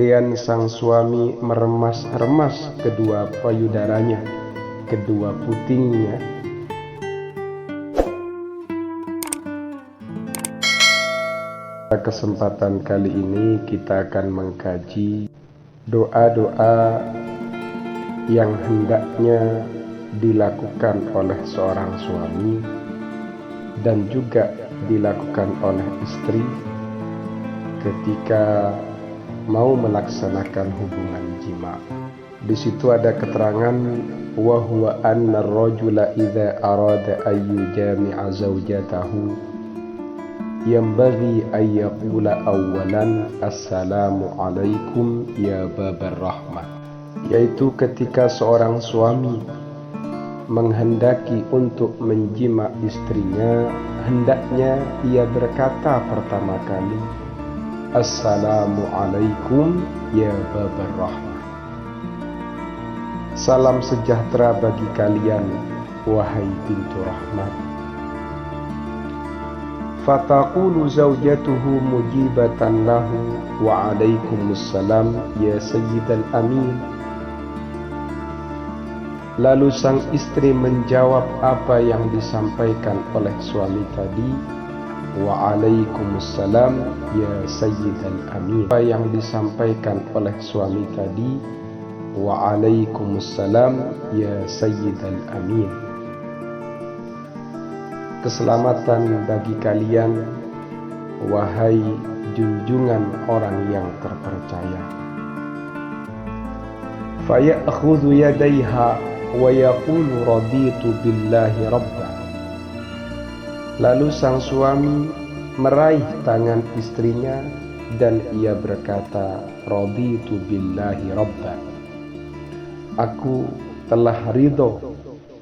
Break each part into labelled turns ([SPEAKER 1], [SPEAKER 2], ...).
[SPEAKER 1] Kemudian sang suami meremas-remas kedua payudaranya, kedua putingnya. Pada kesempatan kali ini kita akan mengkaji doa-doa yang hendaknya dilakukan oleh seorang suami dan juga dilakukan oleh istri ketika mau melaksanakan hubungan jima. Di situ ada keterangan wa huwa anna ar-rajula idza arada an yujami'a zawjatahu yanbaghi an yaqula awwalan assalamu alaikum ya babar rahmah, yaitu ketika seorang suami menghendaki untuk menjima istrinya, hendaknya ia berkata pertama kali Assalamualaikum ya babar rahmah. Salam sejahtera bagi kalian, wahai pintu rahmat. Fataqulu zawjatuhu mujibatan lahu wa alaikumussalam ya sayyidal amin. Lalu sang istri menjawab apa yang disampaikan oleh suami tadi, Waalaikumsalam ya sayyidal amin. Apa yang disampaikan oleh suami tadi, Waalaikumsalam ya sayyidal amin. Keselamatan bagi kalian, wahai junjungan orang yang terpercaya. Fayakhudhu yadaiha wa yaqulu raditu billahi rabba. Lalu sang suami meraih tangan istrinya dan ia berkata, raditu billahi rabba. Aku telah ridho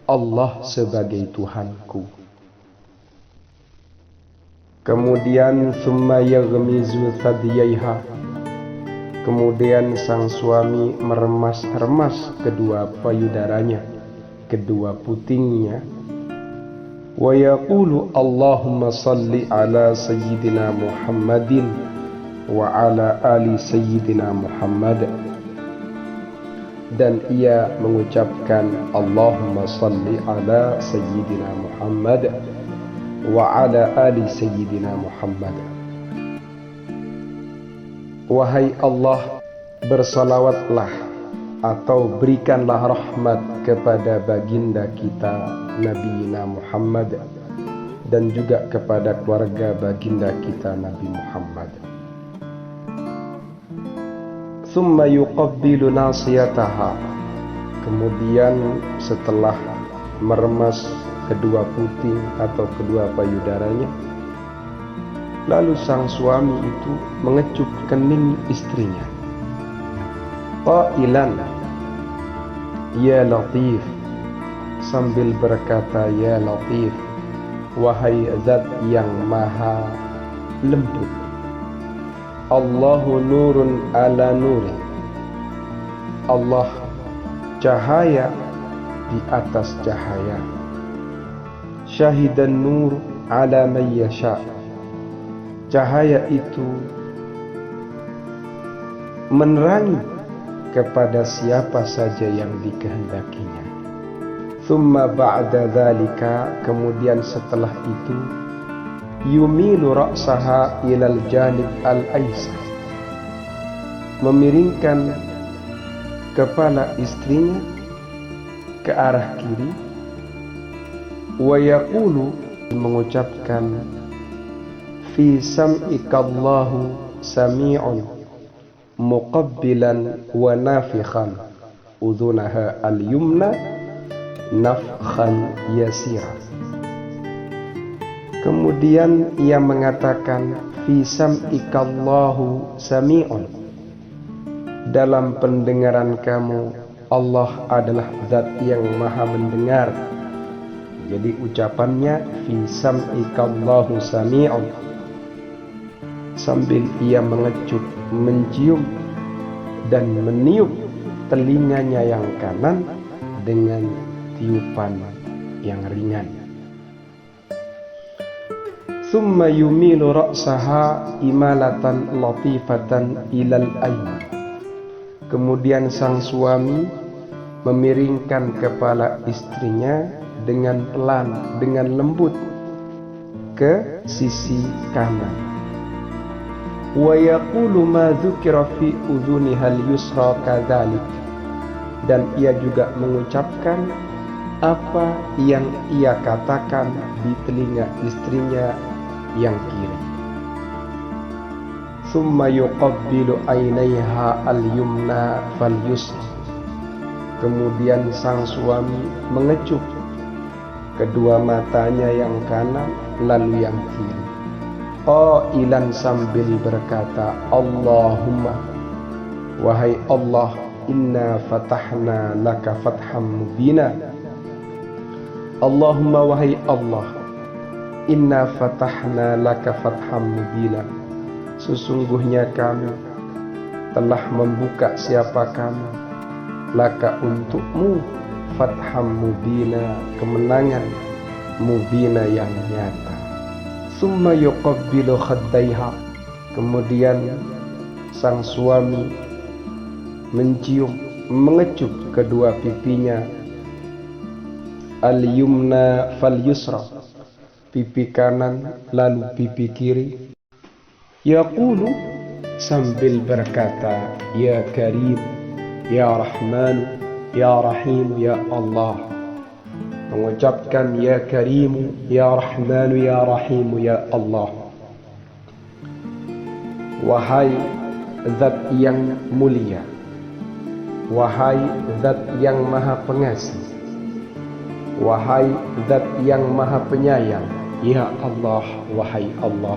[SPEAKER 1] Allah sebagai Tuhanku. Kemudian summa yaghmizu thadiyaiha. Kemudian sang suami meremas-remas kedua payudaranya, kedua putingnya. Wa yaqulu Allahumma salli ala sayyidina Muhammadin wa ala ali sayyidina Muhammad. Dan ia mengucapkan Allahumma salli ala sayyidina Muhammad wa ala ali sayyidina Muhammad. Wahai Allah, bersalawatlah atau berikanlah rahmat kepada baginda kita Nabi Muhammad dan juga kepada keluarga baginda kita Nabi Muhammad. Thumma yuqabbilu nasiyataha. Kemudian setelah meremas kedua puting atau kedua payudaranya, lalu sang suami itu mengecup kening istrinya. Qailan ya latif, sambil berkata ya latif, wahai zat yang maha lembut. Allahu nurun ala nuri. Allah cahaya di atas cahaya. Syahidan nur ala man yasha. Cahaya itu menerangi kepada siapa saja yang dikehendakinya. Thumma ba'da dzalika, kemudian setelah itu, yumilu ra'saha ilal janib al-aysar, memiringkan kepala istrinya ke arah kiri. Wa yaqulu, mengucapkan fi sam'ikallahu sami'un muqabbilan wa nafikhan udhunaha al-yumna nafkhan yasira. Kemudian ia mengatakan fi sam'ikallahu sami'un, dalam pendengaran kamu Allah adalah zat yang maha mendengar. Jadi ucapannya fi sam'ikallahu sami'un, sambil ia mengecup, mencium dan meniup telinganya yang kanan dengan tiupan yang ringan. Thumma yumilu ra'saha imalatan latifatan ilal ayn. Kemudian sang suami memiringkan kepala istrinya dengan pelan, dengan lembut ke sisi kanan. Wa yaqulu ma dzukira fi udhuniha al-yusra kadzalik. Dan ia juga mengucapkan apa yang ia katakan di telinga istrinya yang kiri. Summa yuqabbilu ainaiha al-yumna fal-yusra. Kemudian sang suami mengecup kedua matanya yang kanan lalu yang kiri. Qailan sambil berkata, Allahumma, wahai Allah, inna fatahna laka fatham mubina. Allahumma, wahai Allah, inna fatahna laka fatham mubina. Sesungguhnya kami telah membuka siapa kami laka untukmu fatham mubina, kemenangan mubina yang nyata. Summa yuqabbilu khaddaiha. Kemudian sang suami mencium, mengecup kedua pipinya, al-yumna fal yusra, pipi kanan lalu pipi kiri. Yaqulu, sambil berkata, ya Karim, ya Rahman, ya Rahim, ya Allah. Mengucapkan ya Karim, ya Rahman, ya Rahim, ya Allah. Wahai Zat yang mulia, wahai Zat yang maha pengasih, wahai Zat yang maha penyayang, ya Allah, wahai Allah.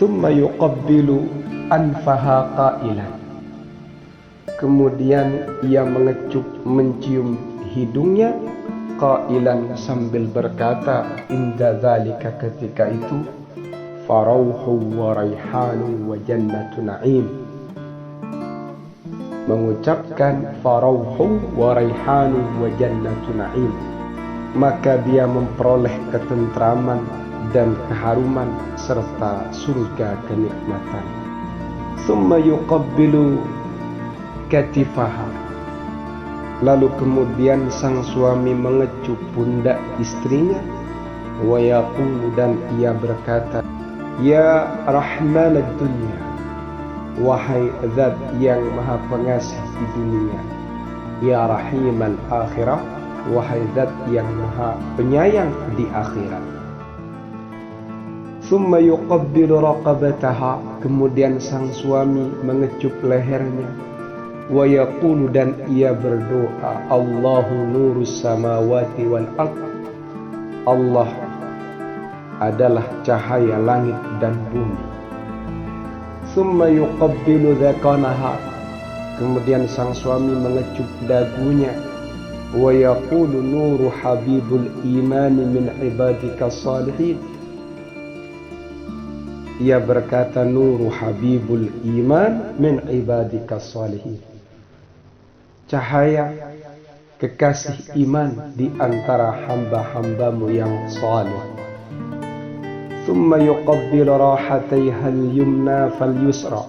[SPEAKER 1] Thumma yuqabbilu anfaha qailan. Kemudian ia mengecup, mencium hidungnya, qailan sambil berkata, inda dzalika, ketika itu, farauhu wa raihanu wa jannatu na'im. Mengucapkan farauhu wa raihanu wa jannatu na'im, maka dia memperoleh ketentraman dan keharuman serta surga kenikmatan. Thumma yuqabbilu katifaha. Lalu kemudian sang suami mengecup pundak istrinya, wa yaqulu, dan ia berkata, ya Rahman ad-dunya, wahai Zat yang maha pengasih di dunia, ya Rahim al-akhirah, wahai Zat yang maha penyayang di akhirat. Thumma yuqabbilu raqabataha. Kemudian sang suami mengecup lehernya, wa yaqulu, dan ia berdoa, Allahu nurus samawati wal ard. Allah adalah cahaya langit dan bumi. Thumma yuqabbilu dhaqanaha. Kemudian sang suami mengecup dagunya, wa yaqulu nuru habibul iman min ibadika salihin. Ia berkata, nuru habibul iman min ibadika salihin, cahaya kekasih iman di antara hamba-hambamu yang saleh. Thumma yuqabbilu rahatayha al-yumna fal yusra.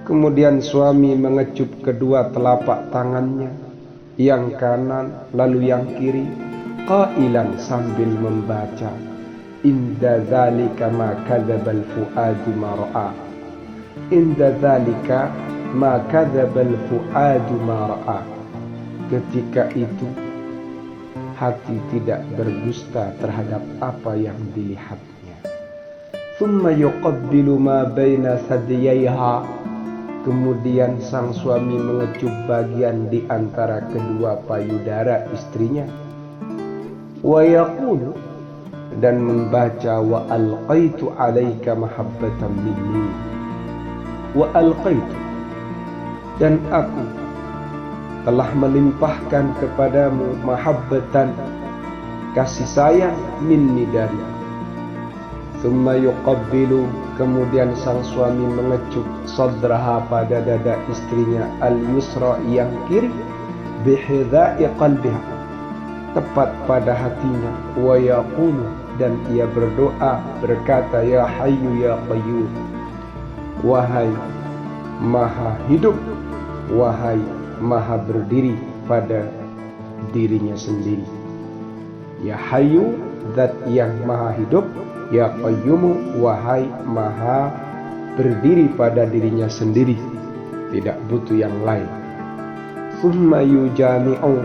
[SPEAKER 1] Kemudian suami mengecup kedua telapak tangannya, yang kanan lalu yang kiri, qailan sambil membaca, inda dzalika ma kadzabal fuadu ma ra'a. Inda dzalika ma kadzabal fuadu ma ra'a. Ketika itu hati tidak berdusta terhadap apa yang dilihatnya. Thumma yuqabbilu ma baina sadiyaiha. Kemudian sang suami mengecup bagian di antara kedua payudara istrinya, wa yaqulu, dan membaca, wa alqaitu alaika mahabbatan minni, wa alqaitu, dan aku telah melimpahkan kepadamu mahabbatan, kasih sayang, minni, dariku. Thumma yuqabbilu. Kemudian sang suami mengecup sadraha, pada dada istrinya, al-yusra, yang kiri, bihidha'i qalbiha, tepat pada hatinya, wa yaqulu, dan ia berdoa berkata, ya hayyu ya qayyum, wahai maha hidup wahai maha berdiri pada dirinya sendiri. Ya Hayyu, zat yang maha hidup. Ya Qayyumu, wahai maha berdiri pada dirinya sendiri, tidak butuh yang lain. Tsumma yujami'u,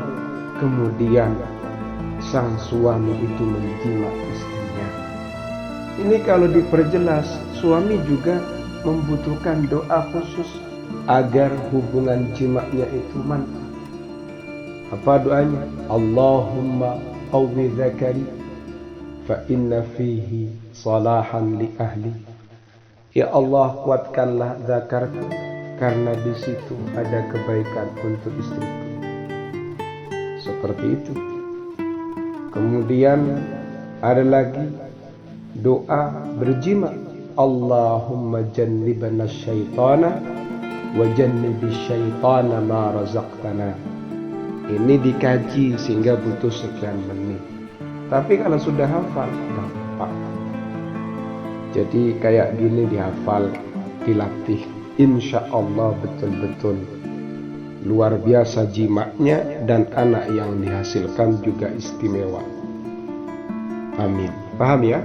[SPEAKER 1] kemudian sang suami itu menjima istrinya. Ini kalau diperjelas, suami juga membutuhkan doa khusus agar hubungan jimaknya itu mantap. Apa doanya? Allahumma qawwi dzakari fa inna fihi salahan li ahli. Ya Allah, kuatkanlah zakarku karena di situ ada kebaikan untuk istriku. Seperti itu. Kemudian ada lagi doa berjima. Allahumma jannibna syaitana wa jannibi syaitana ma razaqtana. Ini dikaji sehingga butuh sekian menit. Tapi kalau sudah hafal, gampang. Jadi kayak gini dihafal, dilatih. Insya Allah betul-betul luar biasa jimaknya, dan anak yang dihasilkan juga istimewa. Amin. Paham ya?